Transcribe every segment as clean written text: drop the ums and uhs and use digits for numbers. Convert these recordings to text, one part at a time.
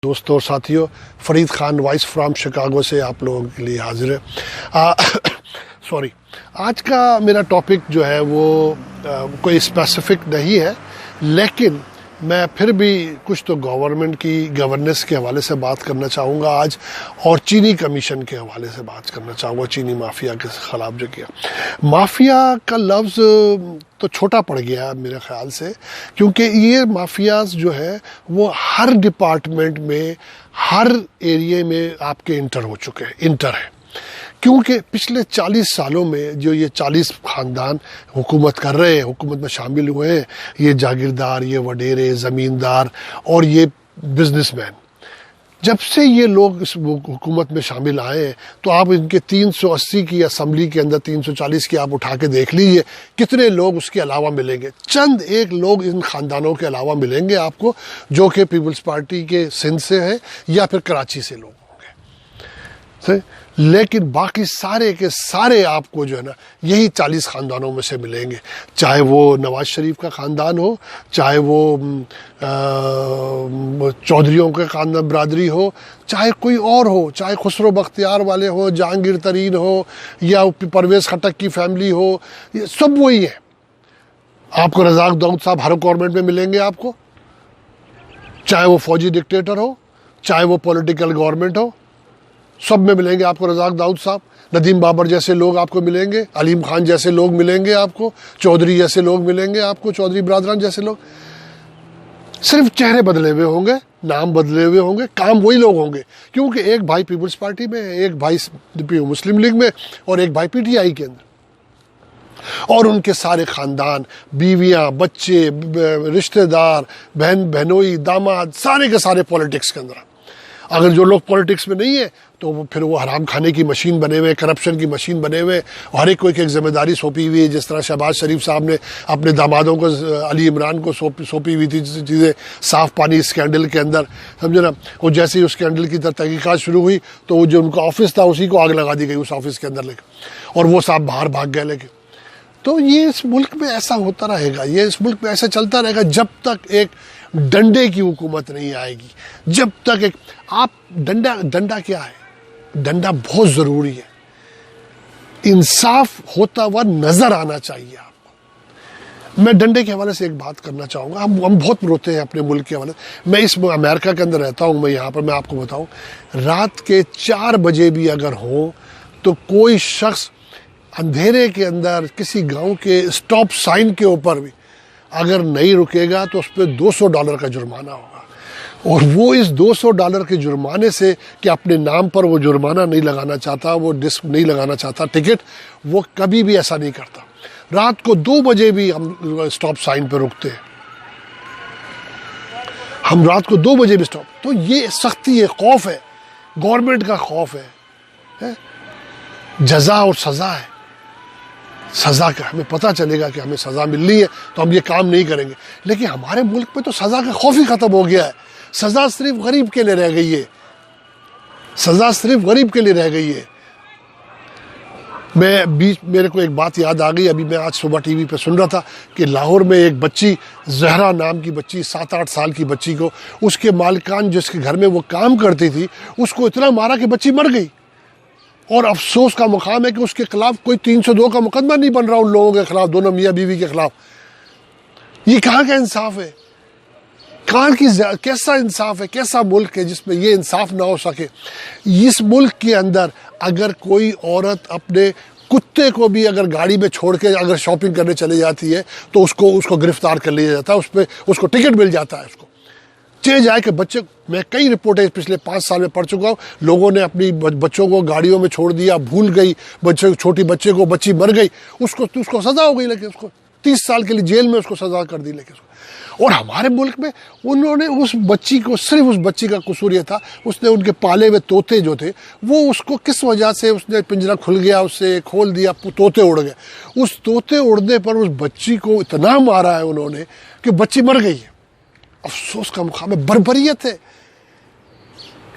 دوستوں اور ساتھیوں، Farid Khan voice from Chicago سے آپ لوگوں کے لیے حاضر ہے۔ سوری، آج کا میرا ٹاپک جو ہے وہ کوئی اسپیسیفک نہیں ہے، لیکن میں پھر بھی کچھ تو گورنمنٹ کی گورننس کے حوالے سے بات کرنا چاہوں گا آج، اور چینی کمیشن کے حوالے سے بات کرنا چاہوں گا، چینی مافیا کے خلاف جو کیا۔ مافیا کا لفظ تو چھوٹا پڑ گیا میرے خیال سے، کیونکہ یہ مافیاز جو ہے وہ ہر ڈپارٹمنٹ میں، ہر ایریے میں آپ کے انٹر ہو چکے ہیں، انٹر ہے، کیونکہ پچھلے 40 سالوں میں جو یہ 40 خاندان حکومت کر رہے ہیں، حکومت میں شامل ہوئے ہیں، یہ جاگیردار، یہ وڈیرے، زمیندار اور یہ بزنس مین، جب سے یہ لوگ اس حکومت میں شامل آئے ہیں تو آپ ان کے 380 کی اسمبلی کے اندر 340 کی آپ اٹھا کے دیکھ لیجئے کتنے لوگ اس کے علاوہ ملیں گے۔ چند ایک لوگ ان خاندانوں کے علاوہ ملیں گے آپ کو، جو کہ پیپلز پارٹی کے سندھ سے ہیں یا پھر کراچی سے لوگ ہوں گے، لیکن باقی سارے کے سارے آپ کو جو ہے نا یہی 40 خاندانوں میں سے ملیں گے، چاہے وہ نواز شریف کا خاندان ہو، چاہے وہ چودھریوں کے خاندان برادری ہو، چاہے کوئی اور ہو، چاہے خسرو بختیار والے ہو، جہانگیر ترین ہو، یا پرویز خٹک کی فیملی ہو، یہ سب وہی ہے۔ آپ کو رزاق داؤد صاحب ہر گورنمنٹ میں ملیں گے آپ کو، چاہے وہ فوجی ڈکٹیٹر ہو، چاہے وہ پولیٹیکل گورنمنٹ ہو، سب میں ملیں گے آپ کو رزاق داؤد صاحب۔ ندیم بابر جیسے لوگ آپ کو ملیں گے، علیم خان جیسے لوگ ملیں گے آپ کو، چودھری جیسے لوگ ملیں گے آپ کو، چودھری برادران جیسے لوگ، صرف چہرے بدلے ہوئے ہوں گے، نام بدلے ہوئے ہوں گے، کام وہی لوگ ہوں گے، کیونکہ ایک بھائی پیپلز پارٹی میں، ایک بھائی مسلم لیگ میں، اور ایک بھائی پی ٹی آئی کے اندر، اور ان کے سارے خاندان، بیویاں، بچے، رشتہ دار، بہنوئی، داماد، سارے کے سارے پولیٹکس کے اندر۔ اگر جو لوگ پولیٹکس میں نہیں ہے تو پھر وہ حرام کھانے کی مشین بنے ہوئے، کرپشن کی مشین بنے ہوئے، ہر ایک کو ایک ذمہ داری سونپی ہوئی ہے، جس طرح شہباز شریف صاحب نے اپنے دامادوں کو، علی عمران کو سونپی ہوئی تھی چیزیں، صاف پانی اسکینڈل کے اندر، سمجھے نا۔ وہ جیسے ہی اس اسکینڈل کی تحقیقات شروع ہوئی تو وہ جو ان کا آفس تھا اسی کو آگ لگا دی گئی اس آفس کے اندر لے کے، اور وہ صاحب باہر بھاگ گئے لے کے۔ تو یہ اس ملک میں ایسا ہوتا رہے گا، یہ اس ملک میں ایسا چلتا رہے گا جب تک ایک ڈنڈے کی حکومت نہیں آئے گی، جب تک ایک آپ ڈنڈا کیا ہے؟ ڈنڈا بہت ضروری ہے، انصاف ہوتا ہوا نظر آنا چاہیے آپ کو۔ میں ڈنڈے کے حوالے سے ایک بات کرنا چاہوں گا، ہم بہت روتے ہیں اپنے ملک کے حوالے سے۔ میں اس امریکہ کے اندر رہتا ہوں، میں یہاں پر میں آپ کو بتاؤں، رات کے 4 بجے بھی اگر ہو تو کوئی شخص اندھیرے کے اندر کسی گاؤں کے اسٹاپ سائن کے اوپر بھی اگر نہیں رکے گا تو اس پہ $200 کا جرمانہ ہوگا، اور وہ اس $200 کے جرمانے سے کہ اپنے نام پر وہ جرمانہ نہیں لگانا چاہتا، وہ ڈسک نہیں لگانا چاہتا، ٹکٹ، وہ کبھی بھی ایسا نہیں کرتا۔ رات کو 2 بجے بھی ہم اسٹاپ سائن پہ رکتے ہیں، ہم رات کو 2 بجے بھی اسٹاپ۔ تو یہ سختی ہے، خوف ہے، گورنمنٹ کا خوف ہے، جزا اور سزا ہے۔ سزا کا ہمیں پتہ چلے گا کہ ہمیں سزا ملنی ہے تو ہم یہ کام نہیں کریں گے، لیکن ہمارے ملک میں تو سزا کا خوف ہی ختم ہو گیا ہے۔ سزا صرف غریب کے لیے رہ گئی ہے، سزا صرف غریب کے لیے رہ گئی ہے۔ میرے کو ایک بات یاد آ گئی، ابھی میں آج صبح ٹی وی پہ سن رہا تھا کہ لاہور میں ایک بچی، زہرا نام کی بچی، 7-8 سال کی بچی کو اس کے مالکان جس کے گھر میں وہ کام کرتی تھی اس کو اتنا مارا کہ بچی مر گئی، اور افسوس کا مقام ہے کہ اس کے خلاف کوئی 302 کا مقدمہ نہیں بن رہا ان لوگوں کے خلاف، دونوں میاں بیوی کے خلاف۔ یہ کہاں کا انصاف ہے؟ کیسا انصاف ہے؟ کیسا ملک ہے جس میں یہ انصاف نہ ہو سکے؟ اس ملک کے اندر اگر کوئی عورت اپنے کتے کو بھی اگر گاڑی میں چھوڑ کے اگر شاپنگ کرنے چلے جاتی ہے تو اس کو گرفتار کر لیا جاتا ہے، اس کو ٹکٹ مل جاتا ہے، اس کو چلے جائے کہ بچے، میں کئی رپورٹیں پچھلے 5 سال میں پڑھ چکا ہوں، لوگوں نے اپنی بچوں کو گاڑیوں میں چھوڑ دیا، بھول گئی چھوٹی بچے کو، بچی مر گئی، اس کو سزا ہو گئی، لیکن اس کو 30 سال کے لیے جیل میں اس کو سزا کر دی، لیکن اور ہمارے ملک میں انہوں نے اس بچی کو، صرف اس بچی کا قصور یہ تھا، اس نے ان کے پالے ہوئے طوطے جو تھے وہ اس کو کس وجہ سے اس نے پنجرہ کھل گیا، اس سے کھول دیا، طوطے اڑ گئے، اس طوطے اڑنے پر اس بچی کو اتنا مارا ہے انہوں نے کہ بچی مر گئی ہے۔ افسوس کا مقام ہے، بربریت ہے۔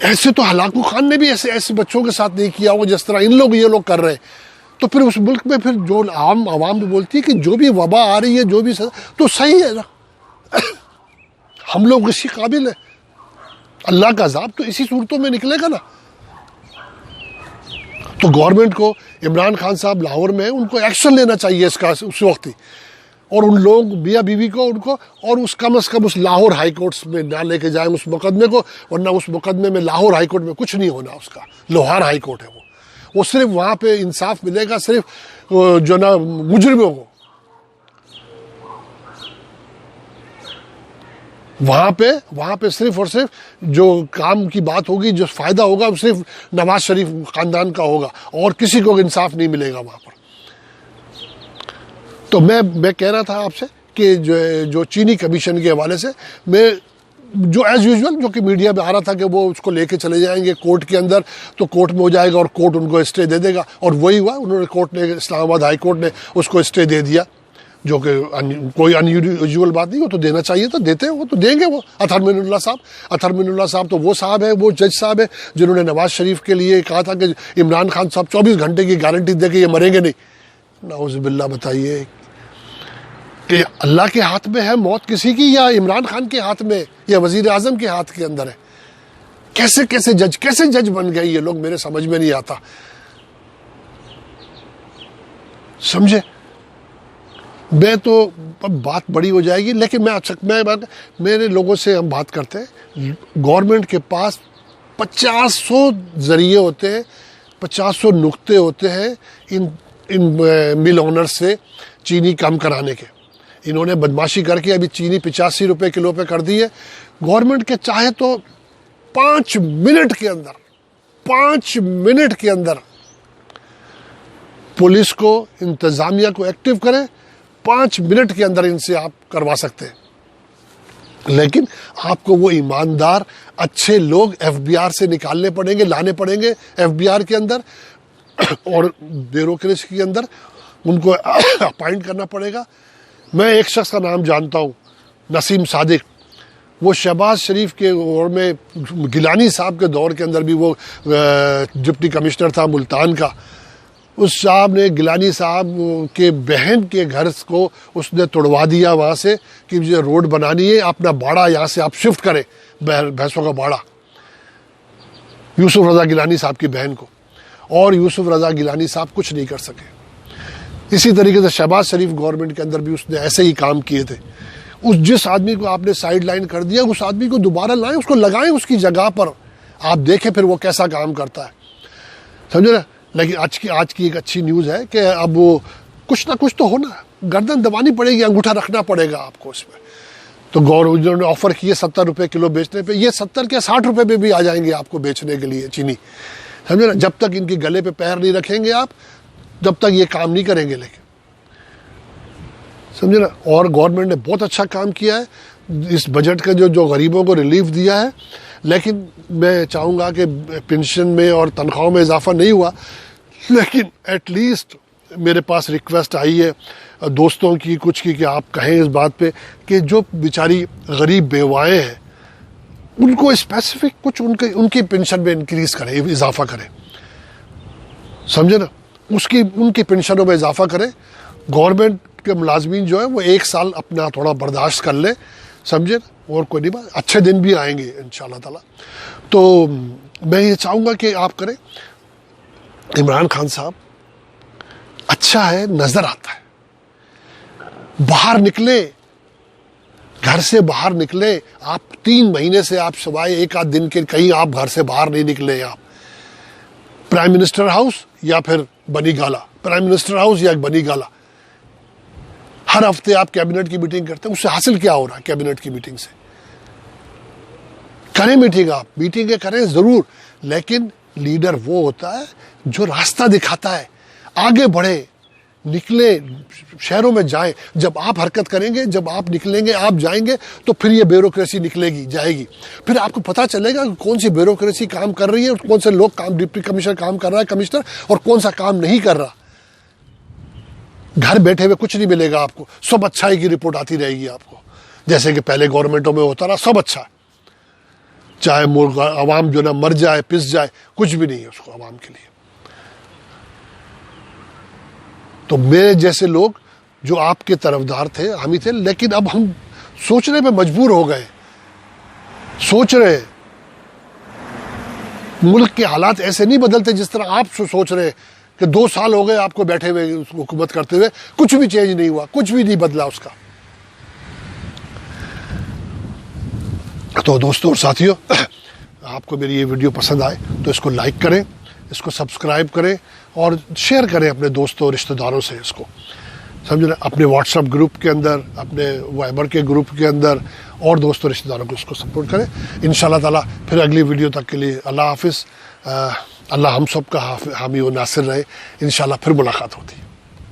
ایسے تو ہلاکو خان نے بھی ایسے بچوں کے ساتھ نہیں کیا ہوگا جس طرح یہ لوگ کر رہے ہیں۔ تو پھر اس ملک میں پھر جو عوام بھی بولتی ہے کہ جو بھی وبا آ رہی ہے، جو بھی تو صحیح ہے نا، ہم لوگ اسی قابل ہیں، اللہ کا عذاب تو اسی صورتوں میں نکلے گا نا. تو گورنمنٹ کو عمران خان صاحب لاہور میں ان کو ایکشن لینا چاہیے اس کا اس وقت ہی, اور ان لوگ میاں بیوی کو ان کو, اور اس کم از کم اس لاہور ہائی کورٹس میں نہ لے کے جائیں اس مقدمے کو, ورنہ اس مقدمے میں لاہور ہائی کورٹ میں کچھ نہیں ہونا اس کا. لاہور ہائی کورٹ ہے وہ صرف وہاں پہ انصاف ملے گا صرف جو نا مجرموں کو. وہاں پہ صرف اور صرف جو کام کی بات ہوگی, جو فائدہ ہوگا وہ صرف نواز شریف خاندان کا ہوگا, اور کسی کو انصاف نہیں ملے گا وہاں پر. تو میں کہہ رہا تھا آپ سے کہ جو چینی کمیشن کے حوالے سے میں جو ایز یوزول جو کہ میڈیا میں آ رہا تھا کہ وہ اس کو لے کے چلے جائیں گے کورٹ کے اندر, تو کورٹ میں ہو جائے گا اور کورٹ ان کو اسٹے دے دے گا, اور وہی ہوا. انہوں نے کورٹ نے, اسلام آباد ہائی کورٹ نے اس کو اسٹے دے دیا, جو کہ کوئی ان یوزول بات نہیں. وہ تو دینا چاہیے تو دیتے ہیں, وہ تو دیں گے. وہ اطہر من اللہ صاحب تو وہ صاحب ہے, وہ جج صاحب ہے جنہوں نے نواز شریف کے لیے کہا تھا کہ عمران خان صاحب 24 گھنٹے کی گارنٹی دے کے یہ مریں گے نہیں. نعوذ باللہ, بتائیے کہ اللہ کے ہاتھ میں ہے موت کسی کی, یا عمران خان کے ہاتھ میں, یا وزیر اعظم کے ہاتھ کے اندر ہے. کیسے جج بن گئے یہ لوگ, میرے سمجھ میں نہیں آتا. سمجھے, میں تو بات بڑی ہو جائے گی, لیکن میرے لوگوں سے ہم بات کرتے ہیں. گورنمنٹ کے پاس 500 ذریعے ہوتے ہیں, 500 نقطے ہوتے ہیں ان مل اونر سے چینی کم کرانے کے. انہوں نے بدماشی کر کے ابھی چینی 85 روپے کلو پہ کر دی ہے. گورنمنٹ کے چاہے تو 5 منٹ کے اندر پولیس کو, انتظامیہ کو ایکٹیو کریں, 5 منٹ کے اندر ان سے آپ کروا سکتے ہیں. لیکن آپ کو وہ ایماندار اچھے لوگ ایف بی آر سے نکالنے پڑیں گے, لانے پڑیں گے ایف بی آر کے اندر, اور بیوروکریسی کے اندر ان کو اپائنٹ کرنا پڑے گا. میں ایک شخص کا نام جانتا ہوں, نسیم صادق. وہ شہباز شریف کے دور میں, گیلانی صاحب کے دور کے اندر بھی وہ ڈپٹی کمشنر تھا ملتان کا. اس صاحب نے گیلانی صاحب کے بہن کے گھر کو اس نے توڑوا دیا وہاں سے کہ مجھے روڈ بنانی ہے, اپنا باڑہ یہاں سے آپ شفٹ کریں, بھینسوں کا باڑہ, یوسف رضا گیلانی صاحب کی بہن کو. اور یوسف رضا گیلانی صاحب کچھ نہیں کر سکے. اسی طریقے سے شہباز شریف گورنمنٹ کے اندر بھی اس نے ایسے ہی کام کیے تھے. جس آدمی کو آپ نے سائیڈ لائن کر دیا, اس آدمی کو دوبارہ لائیں, اس کو لگائیں اس کی جگہ پر, آپ دیکھیں پھر وہ کیسا کام کرتا ہے. سمجھے نا. لیکن آج کی ایک اچھی نیوز ہے کہ اب وہ کچھ نہ کچھ تو ہونا, گردن دبانی پڑے گی, انگوٹھا رکھنا پڑے گا آپ کو اس میں. تو گورنمنٹ نے آفر کیے 70 روپے کلو بیچنے پہ, یہ 70 کے 60 روپے پہ بھی آ جائیں گے آپ کو بیچنے کے لیے چینی. سمجھے نا. جب تک ان کی گلے پہ پیر نہیں رکھیں گے آپ, جب تک یہ کام نہیں کریں گے. لیکن سمجھے نا. اور گورنمنٹ نے بہت اچھا کام کیا ہے اس بجٹ کا, جو غریبوں کو ریلیف دیا ہے. لیکن میں چاہوں گا کہ پینشن میں اور تنخواہوں میں اضافہ نہیں ہوا, لیکن ایٹ لیسٹ میرے پاس ریکویسٹ آئی ہے دوستوں کی کچھ کی کہ آپ کہیں اس بات پہ کہ جو بیچاری غریب بیوائیں ہیں ان کو اسپیسیفک کچھ ان کی پینشن میں انکریز کریں, اضافہ کریں. سمجھے نا. ان کی پینشنوں میں اضافہ کریں. گورنمنٹ کے ملازمین جو ہیں وہ 1 سال اپنا تھوڑا برداشت کر لیں. سمجھے نا. اور کوئی نہیں بات, اچھے دن بھی آئیں گے انشاءاللہ تعالی. تو میں یہ چاہوں گا کہ آپ کریں. عمران خان صاحب اچھا ہے, نظر آتا ہے, باہر نکلے, گھر سے باہر نکلے. آپ 3 مہینے سے آپ سوائے 1 آدھ دن کے کہیں آپ گھر سے باہر نہیں نکلے. آپ پرائم منسٹر ہاؤس یا پھر بنی گالا, پرائم منسٹر ہاؤس یا بنی گالا. ہر ہفتے آپ کیبنٹ کی میٹنگ کرتے ہیں. اس سے حاصل کیا ہو رہا ہے کیبنٹ کی میٹنگ سے؟ کریں میٹنگ, آپ میٹنگیں کریں ضرور, لیکن لیڈر وہ ہوتا ہے جو راستہ دکھاتا ہے. آگے بڑھے, نکلے, شہروں میں جائیں. جب آپ حرکت کریں گے, جب آپ نکلیں گے, آپ جائیں گے, تو پھر یہ بیوروکریسی نکلے گی, جائے گی. پھر آپ کو پتہ چلے گا کہ کون سی بیوروکریسی کام کر رہی ہے, کون سے لوگ کام, ڈپٹی کمشنر کام کر رہا ہے کمشنر, اور کون سا کام نہیں کر رہا. گھر بیٹھے ہوئے کچھ نہیں ملے گا آپ کو. سب اچھائی کی رپورٹ آتی رہے گی آپ کو, جیسے کہ پہلے گورنمنٹوں میں ہوتا رہا. سب اچھا ہے, چاہے عوام جو نا مر جائے, پس جائے, کچھ بھی نہیں ہے اس کو عوام کے لیے. تو میرے جیسے لوگ جو آپ کے طرفدار تھے, حامی تھے, لیکن اب ہم سوچنے پہ مجبور ہو گئے. سوچ رہے ملک کے حالات ایسے نہیں بدلتے جس طرح آپ سوچ رہے ہیں کہ 2 سال ہو گئے آپ کو بیٹھے ہوئے اس کو حکومت کرتے ہوئے، کچھ بھی چینج نہیں ہوا، کچھ بھی نہیں بدلا اس کا۔ تو دوستوں اور ساتھیوں، آپ کو میری یہ ویڈیو پسند آئے تو اس کو لائک کریں، اس کو سبسکرائب کریں اور شیئر کریں اپنے دوستوں اور رشتہ داروں سے اس کو، سمجھ رہے، اپنے واٹس ایپ گروپ کے اندر، اپنے وائبر کے گروپ کے اندر، اور دوستوں رشتہ داروں کو اس کو سپورٹ کریں۔ انشاءاللہ تعالیٰ پھر اگلی ویڈیو تک کے لیے اللہ حافظ۔ اللہ ہم سب کا حامی و ناصر رہے، انشاءاللہ پھر ملاقات ہوتی ہے۔